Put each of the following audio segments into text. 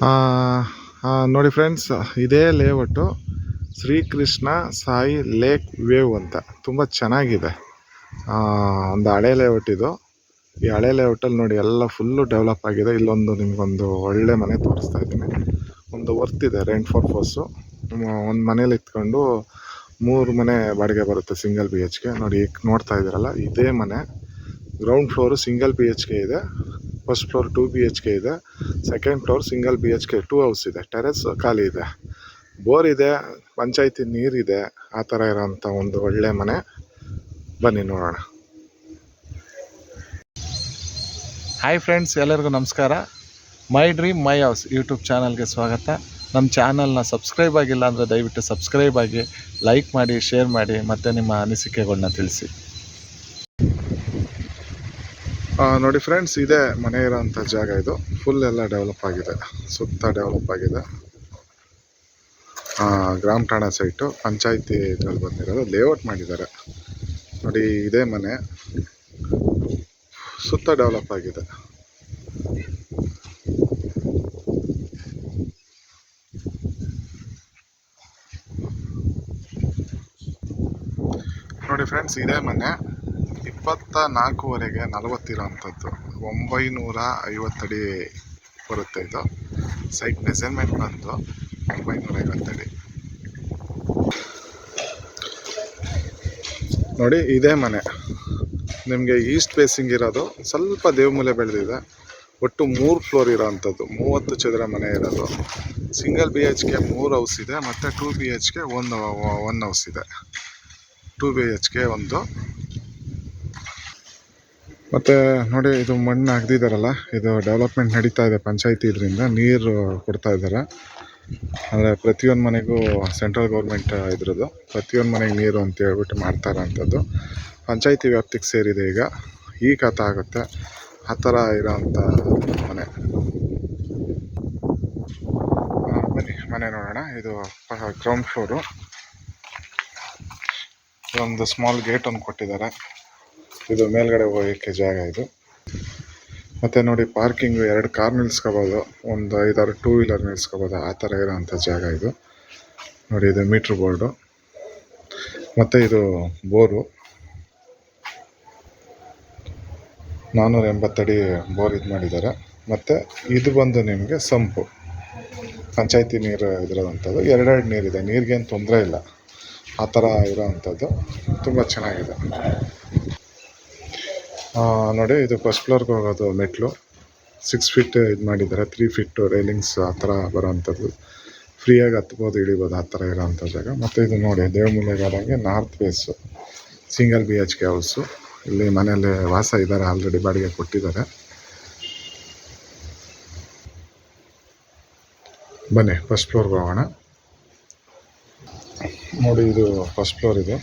ಆ, ನೋಡಿ ಫ್ರೆಂಡ್ಸ್, ಇದೇ layout Srikrishna Sai lake wave ಅಂತ ತುಂಬ ಚೆನ್ನಾಗಿದೆ. ಒಂದು ಹಳೆ ಲೇಔಟ್ ಇದು. ಈ ಹಳೆ ಲೇಔಟಲ್ಲಿ ನೋಡಿ ಎಲ್ಲ ಫುಲ್ಲು ಡೆವಲಪ್ ಆಗಿದೆ. ಇಲ್ಲೊಂದು ನಿಮಗೊಂದು ಒಳ್ಳೆ ಮನೆ ತೋರಿಸ್ತಾ ಇದ್ದೀನಿ. ಒಂದು ವರ್ತ್ ಇದೆ, ರೆಂಟ್ ಫಾರ್ ಫೋರ್ಸು. ಒಂದು ಮನೇಲಿ ಇತ್ಕೊಂಡು 3 ಮನೆ ಬಾಡಿಗೆ ಬರುತ್ತೆ, ಸಿಂಗಲ್ BHK. ನೋಡಿ ಈಗ ನೋಡ್ತಾ ಇದ್ದೀರಲ್ಲ, ಇದೇ ಮನೆ. ಗ್ರೌಂಡ್ ಫ್ಲೋರು ಸಿಂಗಲ್ BHK ಇದೆ, ಫಸ್ಟ್ ಫ್ಲೋರ್ 2 BHK ಇದೆ, second floor single BHK 2 house ಇದೆ, ಟೆರೆಸ್ ಖಾಲಿ ಇದೆ, ಬೋರ್ ಇದೆ, ಪಂಚಾಯತಿ ನೀರಿದೆ. ಆ ಥರ ಇರೋಂಥ ಒಂದು ಒಳ್ಳೆ ಮನೆ. ಬನ್ನಿ ನೋಡೋಣ. ಹಾಯ್ ಫ್ರೆಂಡ್ಸ್, ಎಲ್ಲರಿಗೂ ನಮಸ್ಕಾರ. My dream my house YouTube ಚಾನಲ್ಗೆ ಸ್ವಾಗತ. ನಮ್ಮ ಚಾನಲ್ನ ಸಬ್ಸ್ಕ್ರೈಬ್ ಆಗಿಲ್ಲ ಅಂದರೆ ದಯವಿಟ್ಟು ಸಬ್ಸ್ಕ್ರೈಬ್ ಆಗಿ, ಲೈಕ್ ಮಾಡಿ, ಶೇರ್ ಮಾಡಿ, ಮತ್ತು ನಿಮ್ಮ ಅನಿಸಿಕೆಗಳನ್ನ ತಿಳಿಸಿ. ನೋಡಿ ಫ್ರೆಂಡ್ಸ್, ಇದೇ ಮನೆ ಇರೋಂಥ ಜಾಗ. ಇದು ಫುಲ್ ಎಲ್ಲ ಡೆವಲಪ್ ಆಗಿದೆ, ಸುತ್ತ ಡೆವಲಪ್ ಆಗಿದೆ. ಗ್ರಾಮ ಠಾಣಾ ಸೈಟು, ಪಂಚಾಯತಿ ಇದ್ರಲ್ಲಿ ಬಂದಿರೋದು, ಲೇಔಟ್ ಮಾಡಿದ್ದಾರೆ. ನೋಡಿ ಇದೇ ಮನೆ, ಸುತ್ತ ಡೆವಲಪ್ ಆಗಿದೆ. ನೋಡಿ ಫ್ರೆಂಡ್ಸ್, ಇದೇ ಮನೆ 24ವರೆಗೆ 40 ಇರೋವಂಥದ್ದು. 950 ಅಡಿ ಬರುತ್ತೆ. ಇದು ಸೈಟ್ ಮೆಜರ್ಮೆಂಟ್ ಬಂದು 950 ಅಡಿ. ನೋಡಿ ಇದೇ ಮನೆ ನಿಮಗೆ ಈಸ್ಟ್ ಫೇಸಿಂಗ್ ಇರೋದು. ಸ್ವಲ್ಪ ದೇವಮೂಲೆ ಬೆಳೆದಿದೆ. ಒಟ್ಟು 3 ಫ್ಲೋರ್ ಇರೋವಂಥದ್ದು, 30 ಚದರ ಮನೆ ಇರೋದು. ಸಿಂಗಲ್ BHK 3 ಹೌಸ್ ಇದೆ, ಮತ್ತು 2 BHK 1 ಹೌಸ್ ಇದೆ. 2 BHK ಒಂದು. ಮತ್ತು ನೋಡಿ, ಇದು ಮಣ್ಣು ಅಗ್ದಿದ್ದಾರಲ್ಲ, ಇದು ಡೆವಲಪ್ಮೆಂಟ್ ನಡೀತಾ ಇದೆ. ಪಂಚಾಯತಿ ಇದರಿಂದ ನೀರು ಕೊಡ್ತಾ ಇದ್ದಾರೆ. ಅಂದರೆ ಪ್ರತಿಯೊಂದು ಮನೆಗೂ ಸೆಂಟ್ರಲ್ ಗೌರ್ಮೆಂಟ್ ಇದ್ರದ್ದು ಪ್ರತಿಯೊಂದು ಮನೆಗೆ ನೀರು ಅಂತ ಹೇಳ್ಬಿಟ್ಟು ಮಾಡ್ತಾ ಇರೋಂಥದ್ದು. ಪಂಚಾಯತಿ ವ್ಯಾಪ್ತಿಗೆ ಸೇರಿದೆ. ಈಗ ಖಾತ ಆಗುತ್ತೆ. ಆ ಥರ ಇರೋಂಥ ಮನೆ. ಬನ್ನಿ ಮನೆ ನೋಡೋಣ. ಇದು ಗ್ರೌಂಡ್ ಫ್ಲೋರು. ಒಂದು ಸ್ಮಾಲ್ ಗೇಟ್ ಒಂದು ಕೊಟ್ಟಿದ್ದಾರೆ. ಇದು ಮೇಲ್ಗಡೆ ಹೋಗೋಕ್ಕೆ ಜಾಗ ಇದು. ಮತ್ತು ನೋಡಿ, ಪಾರ್ಕಿಂಗು 2 ಕಾರ್ ನಿಲ್ಸ್ಕೋಬೋದು, ಒಂದು 5-6 2 ವೀಲರ್ ನಿಲ್ಸ್ಕೋಬೋದು. ಆ ಥರ ಇರೋಂಥ ಜಾಗ ಇದು. ನೋಡಿ, ಇದು ಮೀಟ್ರ್ ಬೋರ್ಡು, ಮತ್ತು ಇದು ಬೋರು. 480 ಅಡಿ ಬೋರ್ ಇದು ಮಾಡಿದ್ದಾರೆ. ಮತ್ತು ಇದು ಬಂದು ನಿಮಗೆ ಸಂಪು, ಪಂಚಾಯತಿ ನೀರು ಇದಿರೋವಂಥದ್ದು. 2 ನೀರಿದೆ, ನೀರಿಗೇನು ತೊಂದರೆ ಇಲ್ಲ. ಆ ಥರ ಇರೋವಂಥದ್ದು ತುಂಬ ಚೆನ್ನಾಗಿದೆ. ನೋಡಿ, ಇದು ಫಸ್ಟ್ ಫ್ಲೋರ್ಗೆ ಹೋಗೋದು ಮೆಟ್ಲು. 6 ಫೀಟ್ ಇದು ಮಾಡಿದ್ದಾರೆ, 3 ಫೀಟ್ ರೈಲಿಂಗ್ಸ್ ಆ ಥರ ಬರೋವಂಥದ್ದು. ಫ್ರೀಯಾಗಿ ಹತ್ಬೋದು, ಇಳಿಬೋದು, ಆ ಥರ ಇರೋವಂಥ ಜಾಗ. ಮತ್ತು ಇದು ನೋಡಿ, ದೇವಮೂಲೆಗಾದಂಗೆ north face, single BHK house. ಇಲ್ಲಿ ಮನೆಯಲ್ಲಿ ವಾಸ ಇದ್ದಾರೆ, ಆಲ್ರೆಡಿ ಬಾಡಿಗೆ ಕೊಟ್ಟಿದ್ದಾರೆ. ಬನ್ನಿ ಫಸ್ಟ್ ಫ್ಲೋರ್ಗೆ ಹೋಗೋಣ. ನೋಡಿ, ಇದು ಫಸ್ಟ್ ಫ್ಲೋರ್ ಇದೆ.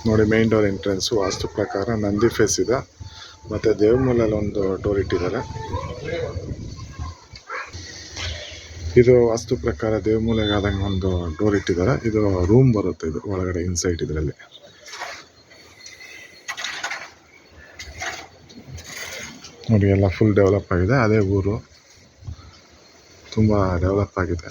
ನೋಡಿ, ಮೇನ್ ಡೋರ್ ಎಂಟ್ರೆನ್ಸು ವಾಸ್ತು ಪ್ರಕಾರ ನಂದಿ ಫೇಸ್ ಇದೆ. ಮತ್ತು ದೇವಮೂಲೆಯಲ್ಲಿ ಒಂದು ಡೋರ್ ಇಟ್ಟಿದ್ದಾರೆ. ಇದು ವಾಸ್ತು ಪ್ರಕಾರ ದೇವಮೂಲೆಗಾದಂಗೆ ಒಂದು ಡೋರ್ ಇಟ್ಟಿದ್ದಾರೆ. ಇದು ರೂಮ್ ಬರುತ್ತೆ, ಇದು ಒಳಗಡೆ ಇನ್ಸೈಡ್. ಇದರಲ್ಲಿ ನೋಡಿ ಎಲ್ಲ ಫುಲ್ ಡೆವಲಪ್ ಆಗಿದೆ. ಅದೇ ಊರು, ತುಂಬ ಡೆವಲಪ್ ಆಗಿದೆ.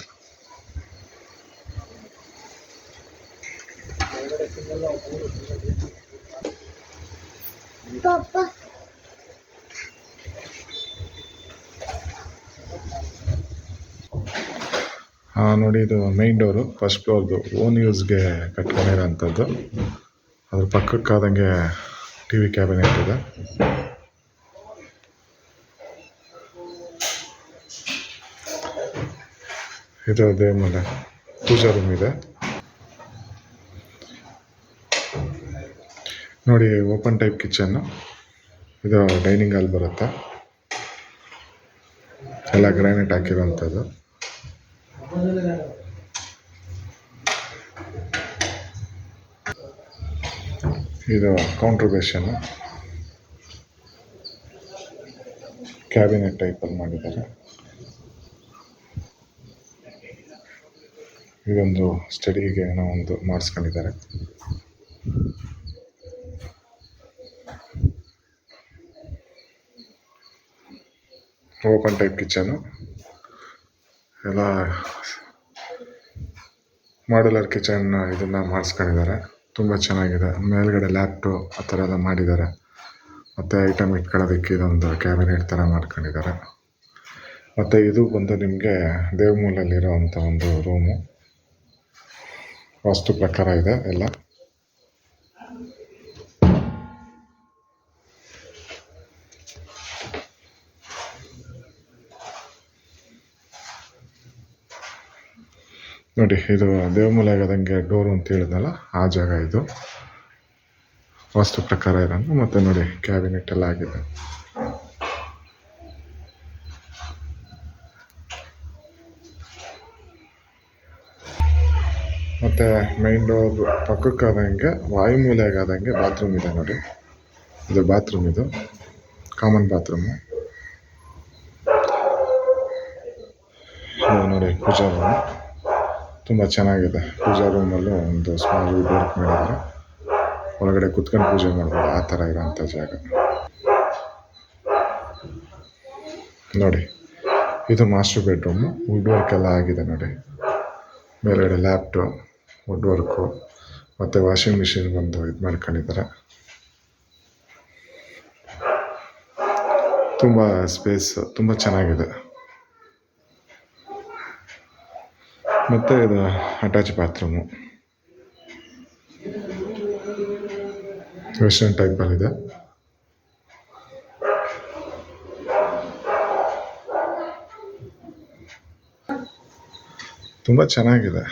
ನೋಡಿ, ಇದು ಮೈನ್ ಡೋರು, ಫಸ್ಟ್ ಫ್ಲೋರ್ದು. ಓನ್ ಯೂಸ್ಗೆ ಕಟ್ಕೊಂಡಿರೋಂಥದ್ದು. ಅದ್ರ ಪಕ್ಕಕ್ಕಾದಂಗೆ TV ಕ್ಯಾಬಿನೆಟ್ ಇದೆ. ಇದು ದೇವಮೂಲೆ ಪೂಜಾ ರೂಮ್ ಇದೆ. ನೋಡಿ, ಓಪನ್ ಟೈಪ್ ಕಿಚನ್ನು. ಇದು ಡೈನಿಂಗ್ ಹಾಲ್ ಬರುತ್ತೆ, ಎಲ್ಲ ಗ್ರಾನೈಟ್ ಹಾಕಿರೋಂಥದ್ದು. ಇದು ಕೌಂಟ್ರ್ ಬೇಷನ್ನು, ಕ್ಯಾಬಿನೆಟ್ ಟೈಪಲ್ಲಿ ಮಾಡಿದ್ದಾರೆ. ಇದೊಂದು ಸ್ಟಡಿಗೆ ಏನೋ ಒಂದು ಮಾಡಿಸ್ಕೊಂಡಿದ್ದಾರೆ. ಓಪನ್ ಟೈಪ್ ಕಿಚನು, ಎಲ್ಲ ಮಾಡ್ಯುಲರ್ ಕಿಚನ್ ಇದನ್ನು ಮಾಡಿಸ್ಕೊಂಡಿದ್ದಾರೆ. ತುಂಬ ಚೆನ್ನಾಗಿದೆ. ಮೇಲ್ಗಡೆ ಲ್ಯಾಪ್ಟು ಆ ಥರ ಎಲ್ಲ ಮಾಡಿದ್ದಾರೆ. ಮತ್ತು ಐಟಮ್ ಇಟ್ಕೊಳ್ಳೋದಕ್ಕೆ ಇದೊಂದು ಕ್ಯಾಬಿನೆಟ್ ಥರ ಮಾಡ್ಕೊಂಡಿದ್ದಾರೆ. ಮತ್ತು ಇದು ಬಂದು ನಿಮಗೆ ದೇವಮೂಲಲ್ಲಿರೋ ಅಂಥ ಒಂದು ರೂಮು. ವಾಸ್ತು ಪ್ರಕಾರ ಇದೆ ಎಲ್ಲ. ನೋಡಿ, ಇದು ದೇವಮೂಲ ಆಗೋದಂಗೆ ಡೋರು ಅಂತ ಹೇಳಿದ್ನಲ್ಲ, ಆ ಜಾಗ ಇದು ವಾಸ್ತು ಪ್ರಕಾರ ಇರೋದು. ಮತ್ತು ನೋಡಿ, ಕ್ಯಾಬಿನೆಟ್ ಎಲ್ಲ ಆಗಿದೆ. ಮತ್ತು ಮೈನ್ ಡೋರ್ ಪಕ್ಕಕ್ಕಾದಂಗೆ ವಾಯುಮೂಲೆಗಾದಂಗೆ ಬಾತ್ರೂಮ್ ಇದೆ ನೋಡಿ. ಇದು ಬಾತ್ರೂಮ್, ಇದು ಕಾಮನ್ ಬಾತ್ರೂಮು. ನೋಡಿ, ಪೂಜಾ ರೂಮು ತುಂಬ ಚೆನ್ನಾಗಿದೆ. ಪೂಜಾ ರೂಮಲ್ಲೂ ಒಂದು ಸ್ಮಾಲ್ ವುಡ್ ವರ್ಕ್ ಮಾಡಿದ್ದಾರೆ. ಒಳಗಡೆ ಕುತ್ಕೊಂಡು ಪೂಜೆ ಮಾಡ್ಬೋದು, ಆ ಥರ ಇರೋಂಥ ಜಾಗ ನೋಡಿ. ಇದು ಮಾಸ್ಟರ್ ಬೆಡ್ರೂಮು. ವುಡ್ ವರ್ಕ್ ಎಲ್ಲ ಆಗಿದೆ ನೋಡಿ. ಮೇಲ್ಗಡೆ ಲ್ಯಾಪ್ಟು, ವುಡ್ ವರ್ಕು, ಮತ್ತು ವಾಷಿಂಗ್ ಮಿಷಿನ್ ಬಂದು ಇದು ಮಾಡ್ಕೊಂಡಿದ್ದಾರೆ. ತುಂಬ ಸ್ಪೇಸ್, ತುಂಬ ಚೆನ್ನಾಗಿದೆ. ಮತ್ತು ಇದು ಅಟ್ಯಾಚ್ ಬಾತ್ರೂಮು, ವೆಸ್ಟರ್ನ್ ಟೈಪಲ್ಲಿದೆ. ತುಂಬ ಚೆನ್ನಾಗಿದೆ.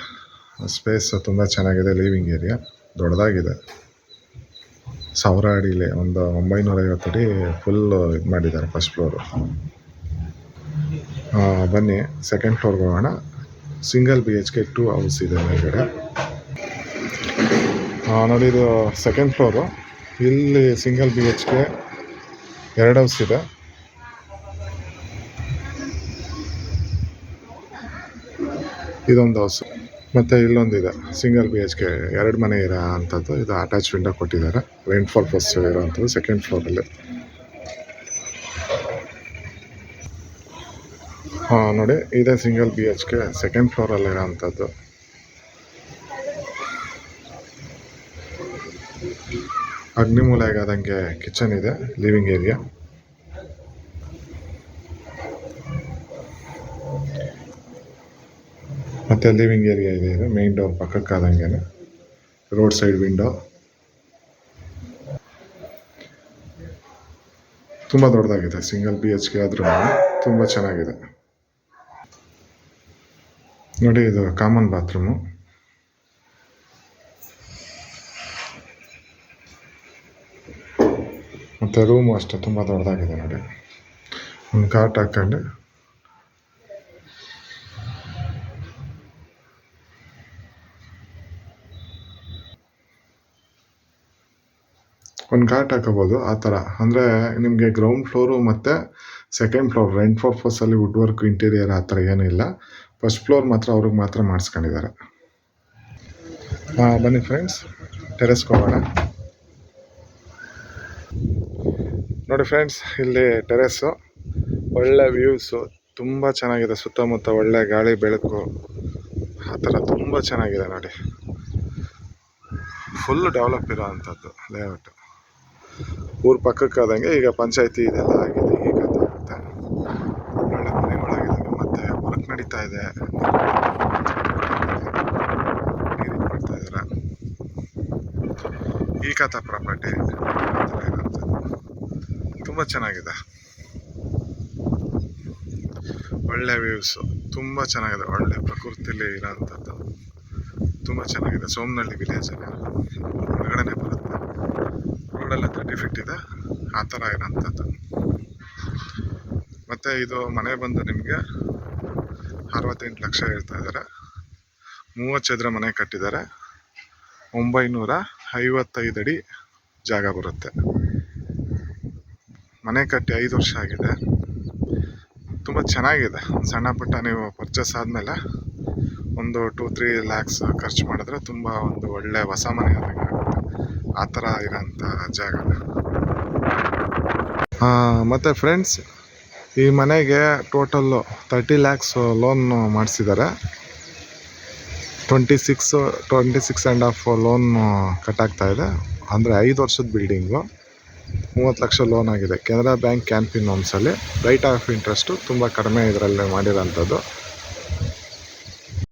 ಸ್ಪೇಸ್ ತುಂಬ ಚೆನ್ನಾಗಿದೆ. ಲಿವಿಂಗ್ ಏರಿಯಾ ದೊಡ್ಡದಾಗಿದೆ. 1000 ಅಡಿಲಿ ಒಂದು 950 ಅಡಿ ಫುಲ್ಲು ಇದು ಮಾಡಿದ್ದಾರೆ. First floor. ಬನ್ನಿ ಸೆಕೆಂಡ್ ಫ್ಲೋರ್ಗೆ ಹೋಗೋಣ. ಸಿಂಗಲ್ BHK 2 ಹೌಸ್ ಇದೆ ಮೇಲ್ಗಡೆ. ನೋಡಿ, ಇದು ಸೆಕೆಂಡ್ ಫ್ಲೋರು. ಇಲ್ಲಿ ಸಿಂಗಲ್ BHK 2 ಹೌಸ್ ಇದೆ. ಇದೊಂದು ಹೌಸು. ಮತ್ತು ಇಲ್ಲೊಂದಿದೆ ಸಿಂಗಲ್ BHK 2 ಮನೆ ಇರೋ ಅಂಥದ್ದು. ಇದು ಅಟ್ಯಾಚ್ ವಿಂಡೋ ಕೊಟ್ಟಿದ್ದಾರೆ. ರೆಂಟ್ ಫಾರ್ ಪರ್ಪಸ್ ಇರೋವಂಥದ್ದು ಸೆಕೆಂಡ್ ಫ್ಲೋರಲ್ಲಿ. ನೋಡಿ, ಇದೇ ಸಿಂಗಲ್ BHK ಸೆಕೆಂಡ್ ಫ್ಲೋರಲ್ಲಿರೋ ಅಂಥದ್ದು. ಅಗ್ನಿಮೂಲೆಗಾದಂಗೆ ಕಿಚನ್ ಇದೆ, ಲಿವಿಂಗ್ ಏರಿಯಾ. ಮತ್ತು ಲಿವಿಂಗ್ ಏರಿಯಾ ಇದೆ. ಇದು ಮೇನ್ ಡೋರ್ ಪಕ್ಕಕ್ಕಾದಂಗೆ ರೋಡ್ ಸೈಡ್ ವಿಂಡೋ. ತುಂಬ ದೊಡ್ಡದಾಗಿದೆ. ಸಿಂಗಲ್ BHK ಆದ್ರೂ ತುಂಬ ಚೆನ್ನಾಗಿದೆ ನೋಡಿ. ಇದು ಕಾಮನ್ ಬಾತ್ರೂಮು. ಮತ್ತು ರೂಮು ಅಷ್ಟೇ ತುಂಬ ದೊಡ್ಡದಾಗಿದೆ ನೋಡಿ. ಒಂದು ಕಾಟ್ ಹಾಕ್ಕೊಂಡು ಒಂದು ಕಾಟ್ ಹಾಕೋಬೋದು ಆ ಥರ. ಅಂದರೆ ನಿಮಗೆ ಗ್ರೌಂಡ್ ಫ್ಲೋರು ಮತ್ತು ಸೆಕೆಂಡ್ ಫ್ಲೋರ್ ರೆಂಟ್ ಫಾರ್ ಪರ್ಪಸಲ್ಲಿ ವುಡ್ ವರ್ಕ್ ಇಂಟೀರಿಯರ್ ಆ ಥರ ಏನೂ ಇಲ್ಲ. ಫಸ್ಟ್ ಫ್ಲೋರ್ ಮಾತ್ರ ಅವ್ರಿಗೆ ಮಾತ್ರ ಮಾಡಿಸ್ಕೊಂಡಿದ್ದಾರೆ. ಬನ್ನಿ ಫ್ರೆಂಡ್ಸ್, ಟೆರೆಸ್ಗೆ ಹೋಗೋಣ. ನೋಡಿ ಫ್ರೆಂಡ್ಸ್, ಇಲ್ಲಿ ಟೆರೆಸ್ಸು, ಒಳ್ಳೆ ವ್ಯೂಸು, ತುಂಬ ಚೆನ್ನಾಗಿದೆ. ಸುತ್ತಮುತ್ತ ಒಳ್ಳೆ ಗಾಳಿ ಬೆಳಕು ಆ ಥರ ತುಂಬ ಚೆನ್ನಾಗಿದೆ ನೋಡಿ. ಫುಲ್ಲು ಡೆವಲಪ್ ಇರೋ ಅಂಥದ್ದು ಲೇಔಟು. ಊರು ಪಕ್ಕಕ್ಕಾದಂಗೆ ಈಗ ಪಂಚಾಯತಿ ಇದೆಲ್ಲ ಆಗಿದೆ. ಈಗ ಗೊತ್ತಾಗುತ್ತೆ. ಒಳ್ಳೆ ಮನೆಗಳಾಗಿದ್ದಾವೆ. ಮತ್ತು ವರ್ಕ್ ನಡೀತಾ ಇದೆ. ನೀರು ಮಾಡ್ತಾ ಇದ್ದಾರೆ. ಈ ಕಥಾ ಪ್ರಾಪರ್ಟಿ ತುಂಬ ಚೆನ್ನಾಗಿದೆ. ಒಳ್ಳೆ ವ್ಯೂಸು, ತುಂಬ ಚೆನ್ನಾಗಿದೆ. ಒಳ್ಳೆ ಪ್ರಕೃತಿಲಿ ಇರೋಂಥದ್ದು ತುಂಬ ಚೆನ್ನಾಗಿದೆ. ಸೋಮನಹಳ್ಳಿ ವಿಲೇಜ್ ಹೊರಗಡೆನೆ ಬರುತ್ತೆ. ರೋಡೆಲ್ಲ 30 ಫೀಟ್ ಇದೆ, ಆ ಥರ ಇರೋಂಥದ್ದು. ಮತ್ತು ಇದು ಮನೆ ಬಂದು ನಿಮಗೆ 68 ಲಕ್ಷ ಹೇಳ್ತಾ ಇದ್ದಾರೆ. 30 ಚದರ ಮನೆ ಕಟ್ಟಿದ್ದಾರೆ. 955 ಅಡಿ ಜಾಗ ಬರುತ್ತೆ. ಮನೆ ಕಟ್ಟಿ 5 ವರ್ಷ ಆಗಿದೆ. ತುಂಬ ಚೆನ್ನಾಗಿದೆ. ಸಣ್ಣ ಪುಟ್ಟ ನೀವು ಪರ್ಚೇಸ್ ಆದಮೇಲೆ ಒಂದು 2-3 ಲ್ಯಾಕ್ಸ್ ಖರ್ಚು ಮಾಡಿದ್ರೆ ತುಂಬ ಒಂದು ಒಳ್ಳೆ ಹೊಸ ಮನೆ ಆದಂಗೆ ಆಗುತ್ತೆ. ಆ ಥರ ಇರೋಂಥ ಜಾಗ. ಮತ್ತು ಫ್ರೆಂಡ್ಸ್, ಈ ಮನೆಗೆ ಟೋಟಲ್ಲು 30 ಲ್ಯಾಕ್ಸ್ ಲೋನ್ ಮಾಡಿಸಿದ್ದಾರೆ. 26.5 ಲೋನ್ ಕಟ್ಟಾಗ್ತಾ ಇದೆ. ಅಂದರೆ 5 ವರ್ಷದ ಬಿಲ್ಡಿಂಗು, 30 ಲಕ್ಷ ಲೋನ್ ಆಗಿದೆ. ಕೆನರಾ ಬ್ಯಾಂಕ್ ಕ್ಯಾನ್ಫಿನ್ ಹೋಮ್ಸಲ್ಲಿ ರೈಟ್ ಆಫ್ ಇಂಟ್ರೆಸ್ಟು ತುಂಬ ಕಡಿಮೆ ಇದರಲ್ಲಿ ಮಾಡಿರೋಂಥದ್ದು.